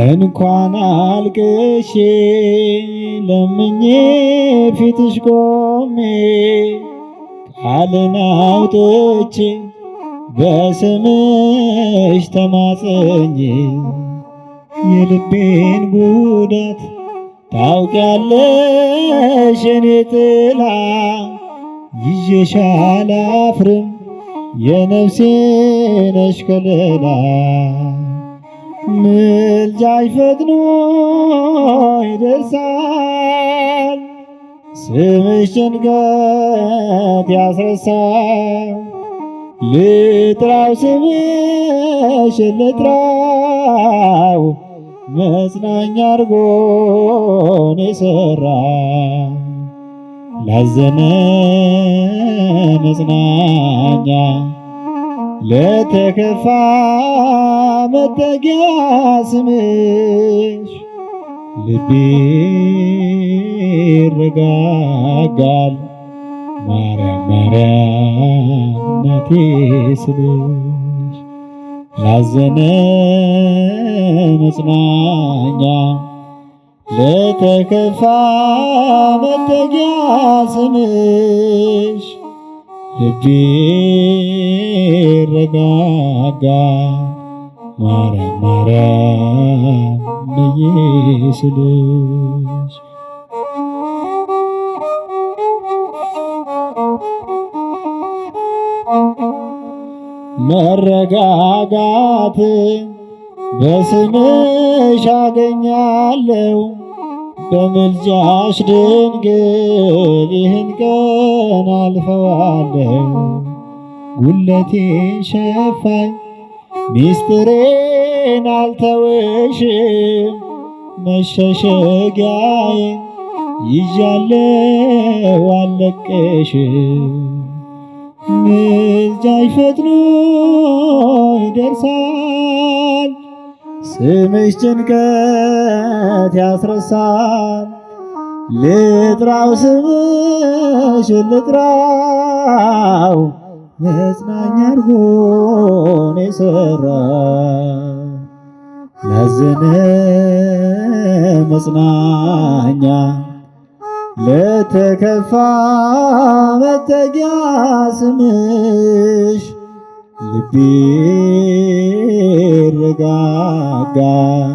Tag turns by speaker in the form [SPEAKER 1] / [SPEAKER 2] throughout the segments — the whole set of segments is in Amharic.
[SPEAKER 1] እንኳን አልቅሼ ለምኜ ፊትሽ ቆሜ ቃልን አውጥቼ በስምሽ ተማጽኜ የልቤን ጉዳት ታውቂያለሽ የኔ ጥላ ይዤሽ አላፍርም የነፍሴ ነሽ ከለላ ምልጃሽ ፈጥኖ ይደርሳል ስምሽ ጭንቀት ያስረሳል ልጥራው ስምሽ ልጥራው መጽናኛ አርጎን የሰራ ላዘነ መጽናኛ ለተከፋ መጠጊያ ስምሽ ልቤ ይረጋጋል ማርያም ማርያም እናቴ ስልሽ ላዘነ መጽናኛ ለተከፋ መጠጊያ ስምሽ ልቤ ይረጋጋል ማርያም ማርያም ብዬ ስልሽ መረጋጋት በስምሽ አገኛለሁ በምልጃሽ ድንግል ይህን ቀን አልፈዋለሁ ጉለቴን ሸፋኝ ሚስጥሬን አልተውሽም መሸሸጊያዬን ይዣለሁ አልለቅሽም ምልጃሽ ፈጥኖ ይደርሳል ስምሽ ጭንቀት ያስረሳል ልጥራው ስምሽ ልጥራው መጽናኛ አርጎን የሰራ ላዘነ መጽናኛ ለተከፋ መጠጊያ ስምሽ ልቤ ይረጋጋል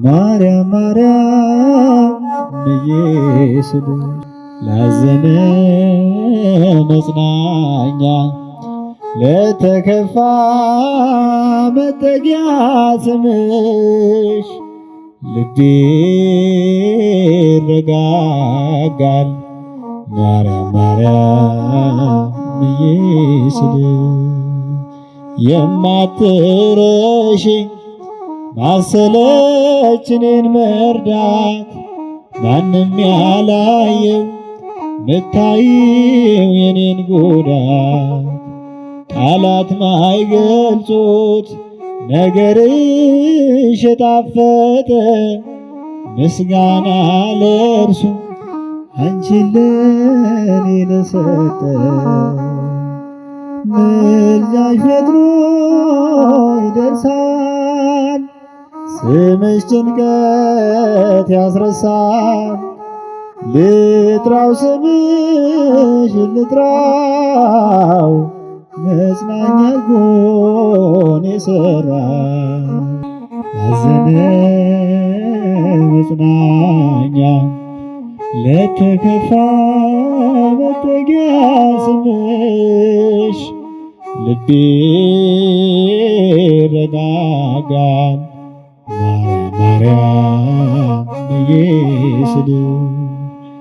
[SPEAKER 1] ማርያም ማርያም ብዬ ስልሽ ላዘነ መጽናኛ ለተከፋ መጠጊያ ስምሽ ልቤ ይረጋጋል ማርያም ማርያም ብዬ ስልሽ የማትረሺ ማሰለች እኔን መርዳት ማንም ያላየው ምታየው የኔን ጉዳት ቃላት ማይገልጹት ነገርሽ የጣፈጠ ምስጋና ለእርሱ አንቺን ለኔ ለሰጠ ምልጃሽ ፈጥኖ ይደርሳል ስምሽ ጭንቀት ያስረሳል ልጥራው ስምሽ ልጥራው መጽናኛ አርጎን የሰራ ላዘነ መጽናኛ ለተከፋ መጠጊያ ስምሽ ልቤ ይረጋጋል ማርያም ማርያም ብዬ ስልሽ